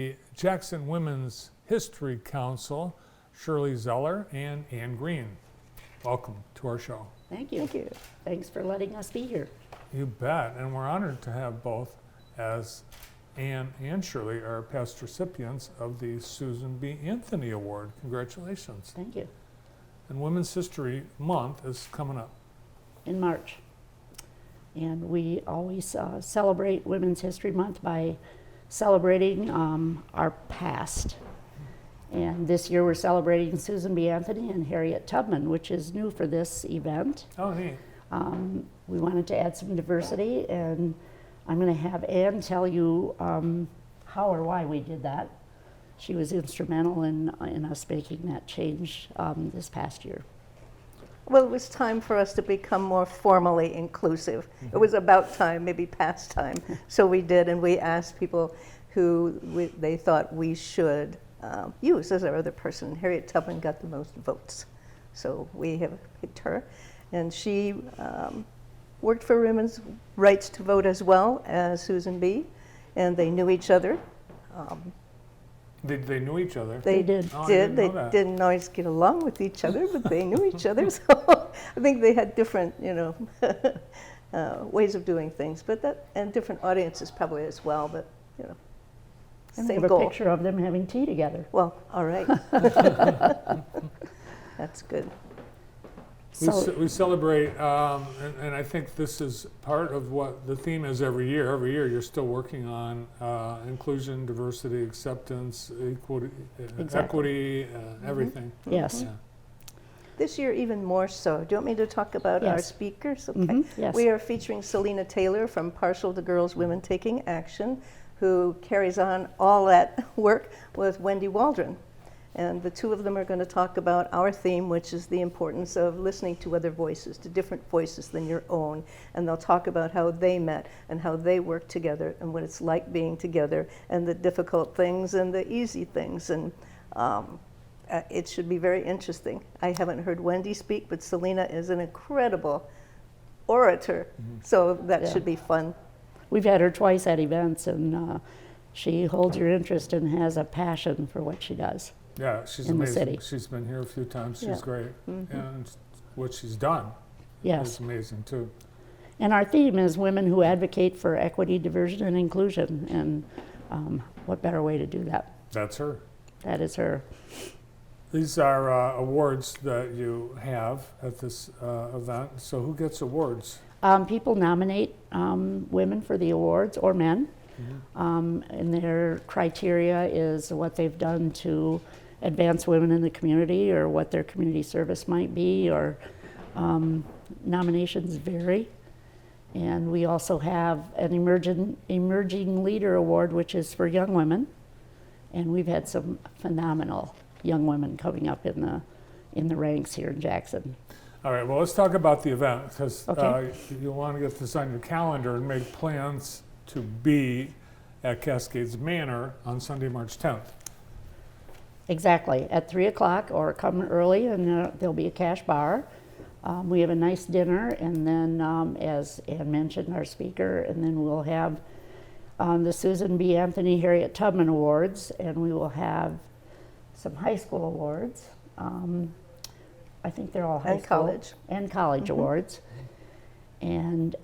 the Jackson Women's History Council, Shirley Zeller and Ann Green. Welcome to our show. Thank you. Thank you. Thanks for letting us be here. You bet, and we're honored to have both, as Ann and Shirley are past recipients of the Susan B. Anthony Award. Congratulations. Thank you. And Women's History Month is coming up. In March. And we always celebrate Women's History Month by celebrating our past. And this year we're celebrating Susan B. Anthony and Harriet Tubman, which is new for this event. Oh, neat. We wanted to add some diversity, and I'm going to have Ann tell you how or why we did that. She was instrumental in us making that change this past year. Well, it was time for us to become more formally inclusive. It was about time, maybe past time. So we did, and we asked people who they thought we should use as our other person. Harriet Tubman got the most votes. So we have picked her. And she worked for women's rights to vote as well as Susan B. And they knew each other. They knew each other. They did. Oh, I did. didn't They know that. didn't always get along with each other, but they knew each other. So I think they had different, ways of doing things, and different audiences probably as well. But And we same have a goal. picture of them having tea together. Well, all right. That's good. We celebrate, and I think this is part of what the theme is every year. Every year you're still working on inclusion, diversity, acceptance, equity, Exactly. equity, everything. Yes. Yeah. This year, even more so. Do you want me to talk about our Yes. speakers? Okay. Mhm, yes. We are featuring Selena Taylor from Partial to Girls Women Taking Action, who carries on all that work with Wendy Waldron. And the two of them are going to talk about our theme, which is the importance of listening to other voices, to different voices than your own. And they'll talk about how they met and how they work together and what it's like being together and the difficult things and the easy things. And it should be very interesting. I haven't heard Wendy speak, but Selena is an incredible orator. So that Yeah. should be fun. We've had her twice at events, and she holds your interest and has a passion for what she does. Yeah, she's In the amazing. city. She's been here a few times. She's Yeah. great. And what she's done Yes. is amazing too. And our theme is women who advocate for equity, diversity, and inclusion. And what better way to do that? That's her. That is her. These are awards that you have at this event. So who gets awards? People nominate women for the awards, or men. And their criteria is what they've done to advance women in the community, or what their community service might be, or nominations vary. And we also have an emerging leader award, which is for young women. And we've had some phenomenal young women coming up in the ranks here in Jackson. All right, well, let's talk about the event, because Okay. you want to get this on your calendar and make plans to be at Cascades Manor on Sunday, March 10th. Exactly, at 3 o'clock, or come early, and there'll be a cash bar. We have a nice dinner, and then, as Ann mentioned, our speaker, and then we'll have the Susan B. Anthony Harriet Tubman Awards, and we will have some high school awards. I think they're all high And school. college. And college awards. And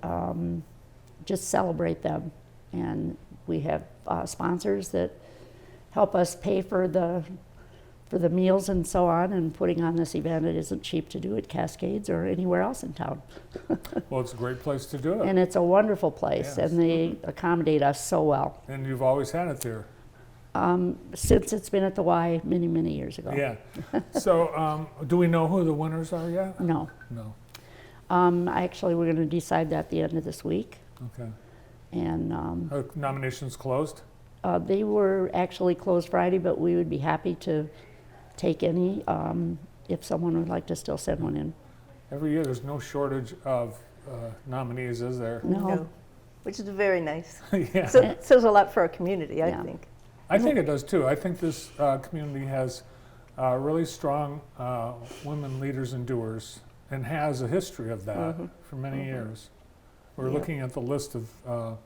just celebrate them. And we have sponsors that help us pay for the meals and so on, and putting on this event. It isn't cheap to do at Cascades or anywhere else in town. Well, it's a great place to do it. And it's a wonderful place, Yes. and they accommodate us so well. And you've always had it there. Since it's been at the Y many, many years ago. Yeah. So do we know who the winners are yet? No. No. Actually, we're going to decide that at the end of this week. Okay. And Are nominations closed? they were actually closed Friday, but we would be happy to take any if someone would like to still send one in. Every year there's no shortage of nominees, is there? No. Which is very nice. Yeah. So it says a lot for our community, I Yeah. think. I think it does too. I think this community has really strong women leaders and doers, and has a history of that for many years. We're Yeah. looking at the list of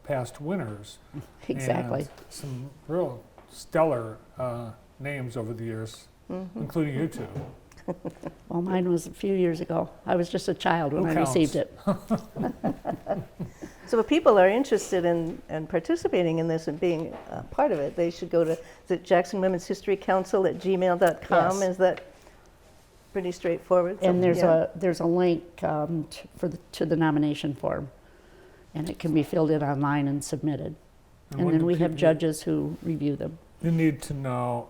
past winners. Exactly. And some real stellar names over the years, including you two. Well, mine was a few years ago. I was just a child when Who I counts? received it. So if people are interested in participating in this and being part of it, they should go to the Jackson Women's History Council at gmail.com. Yes. Is that pretty straightforward? And there's Yeah. a link to the nomination form, and it can be filled in online and submitted. And when then do we have people- judges who review them. You need to know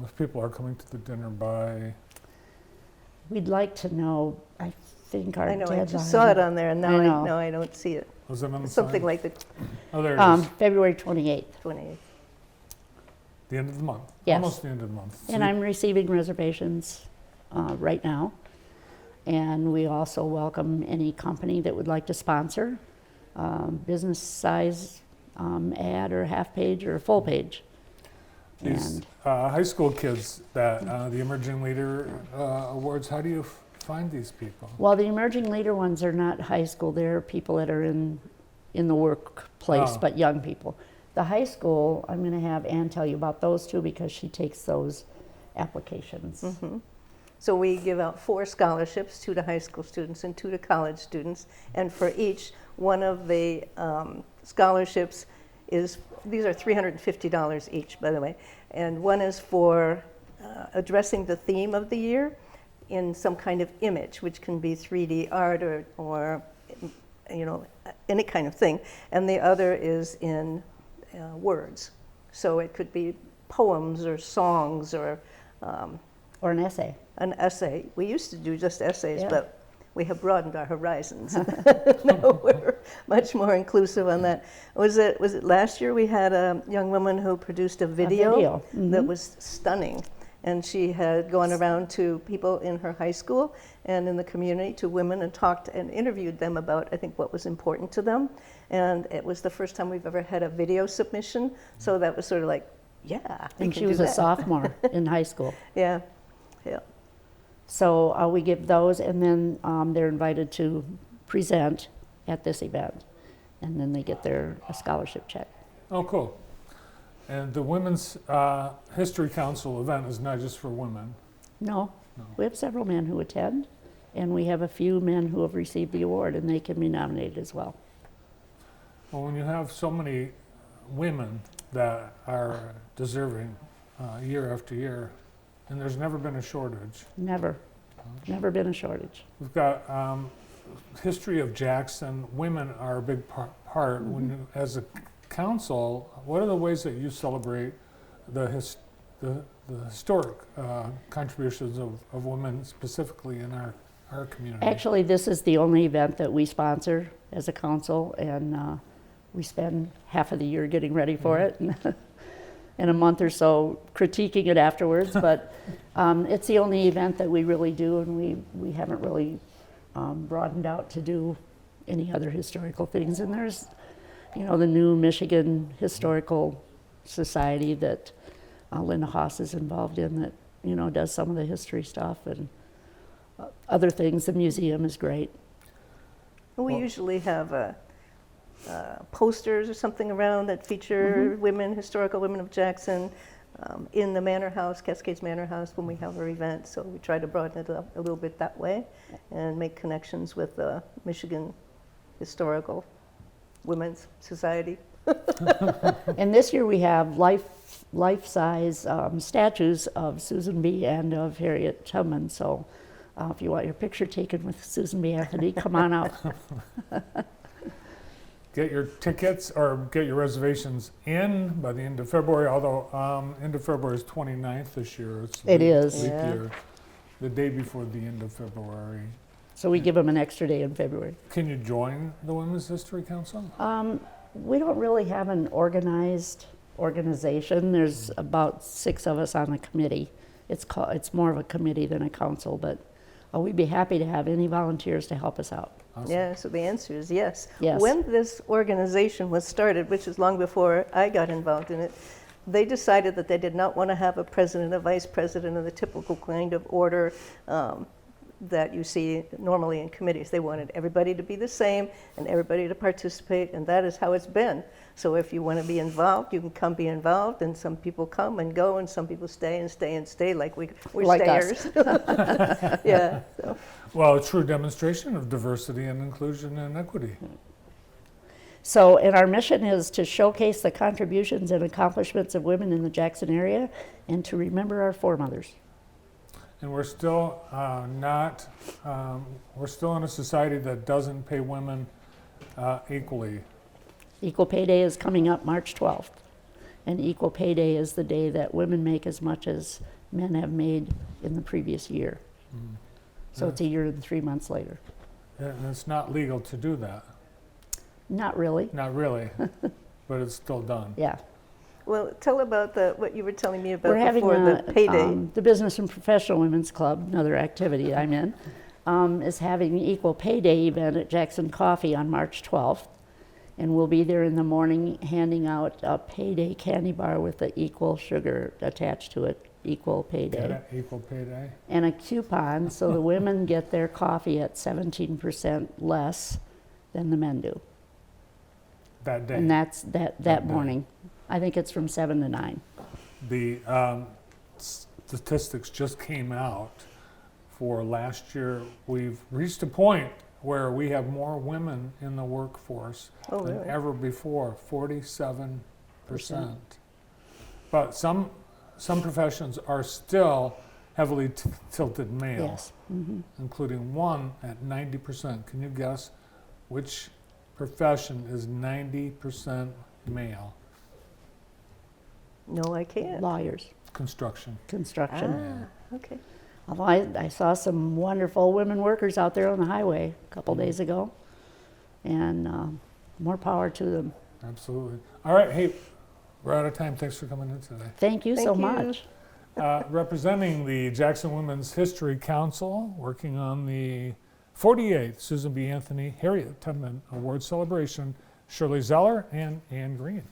if people are coming to the dinner by. We'd like to know, I think our I know, I deadline. just saw it on there, and now I I know. know I don't see it. Was it on the Something sign? like the Oh, there it is. February 28th. 28th. The end of the month. Yes. Almost the end of the month. And I'm receiving reservations right now. And we also welcome any company that would like to sponsor, business size ad or half page or full page. These And high school kids that the Emerging Leader Awards, how do you find these people? while the emerging leader ones are not high school, they're people that are in the workplace, Oh. but young people. The high school, I'm going to have Ann tell you about those two because she takes those applications. So we give out 4 scholarships, 2 to high school students and 2 to college students. And for each one of the scholarships these are $350 each, by the way. And one is for addressing the theme of the year in some kind of image, which can be 3D art or any kind of thing. And the other is in words. So it could be poems or songs or Or an essay. an essay. We used to do just essays, Yeah. but we have broadened our horizons. Now we're much more inclusive on that. Was it last year we had a young woman who produced a video, that was stunning. And she had gone around to people in her high school and in the community, to women, and talked and interviewed them about, I think, what was important to them. And it was the first time we've ever had a video submission. So that was sort of like, yeah, we And can she was do a that. sophomore in high school. Yeah, yeah. So we give those, and then they're invited to present at this event. And then they get their scholarship check. Oh, cool. And the Women's History Council event is not just for women. No, No. we have several men who attend, and we have a few men who have received the award, and they can be nominated as well. Well, when you have so many women that are deserving year after year, and there's never been a shortage. Never been a shortage. We've got history of Jackson. Women are a big part. When you, as a council, what are the ways that you celebrate the historic contributions of women specifically in our community? Actually, this is the only event that we sponsor as a council, and we spend half of the year getting ready for it, and a month or so critiquing it afterwards. But it's the only event that we really do, and we haven't really broadened out to do any other historical things. And there's, the new Michigan Historical Society that Linda Haas is involved in that, does some of the history stuff and other things. The museum is great. We Well- usually have posters or something around that feature women, historical women of Jackson, in the Manor House, Cascades Manor House, when we have our event. So we try to broaden it up a little bit that way and make connections with the Michigan Historical Women's Society. And this year we have life-size statues of Susan B. and of Harriet Tubman. So if you want your picture taken with Susan B. Anthony, come on out. Get your tickets or get your reservations in by the end of February, although end of February is 29th this year. It's It leap- is. leap Yeah. year, the day before the end of February. So we give them an extra day in February. Can you join the Women's History Council? We don't really have an organized organization. There's about 6 of us on the committee. It's more of a committee than a council, but we'd be happy to have any volunteers to help us out. Awesome. Yeah, so the answer is yes. Yes. When this organization was started, which is long before I got involved in it, they decided that they did not want to have a president, a vice president, and the typical kind of order that you see normally in committees. They wanted everybody to be the same and everybody to participate, and that is how it's been. So if you want to be involved, you can come be involved, and some people come and go, and some people stay and stay and stay, like we're Like us. stayers. Yeah. So. Well, a true demonstration of diversity and inclusion and equity. So, and our mission is to showcase the contributions and accomplishments of women in the Jackson area and to remember our foremothers. And we're still we're still in a society that doesn't pay women equally. Equal Pay Day is coming up March 12th. And Equal Pay Day is the day that women make as much as men have made in the previous year. So it's a year and 3 months later. And it's not legal to do that. Not really. Not really, but it's still done. Yeah. Well, tell about what you were telling me about We're having before, the pay day. the Business and Professional Women's Club, another activity I'm in, is having an Equal Pay Day event at Jackson Coffee on March 12th. And we'll be there in the morning handing out a payday candy bar with the equal sugar attached to it, Equal Pay Get Day. it? Equal pay day. And a coupon so the women get their coffee at 17% less than the men do. That day. And that's that day. morning. I think it's from 7 to 9. The statistics just came out for last year. We've reached a point where we have more women in the workforce Oh, than really? ever before, 47%. But some professions are still heavily tilted male, Yes. Hmm. including one at 90%. Can you guess which profession is 90% male? No, I can't. Lawyers, Construction. construction. Ah, okay. Although I saw some wonderful women workers out there on the highway a couple days ago, and more power to them. Absolutely. All right, hey, we're out of time. Thanks for coming in today. Thank you so Thank you. much. Representing the Jackson Women's History Council, working on the 48th Susan B. Anthony Harriet Tubman Award Celebration, Shirley Zeller and Ann Green.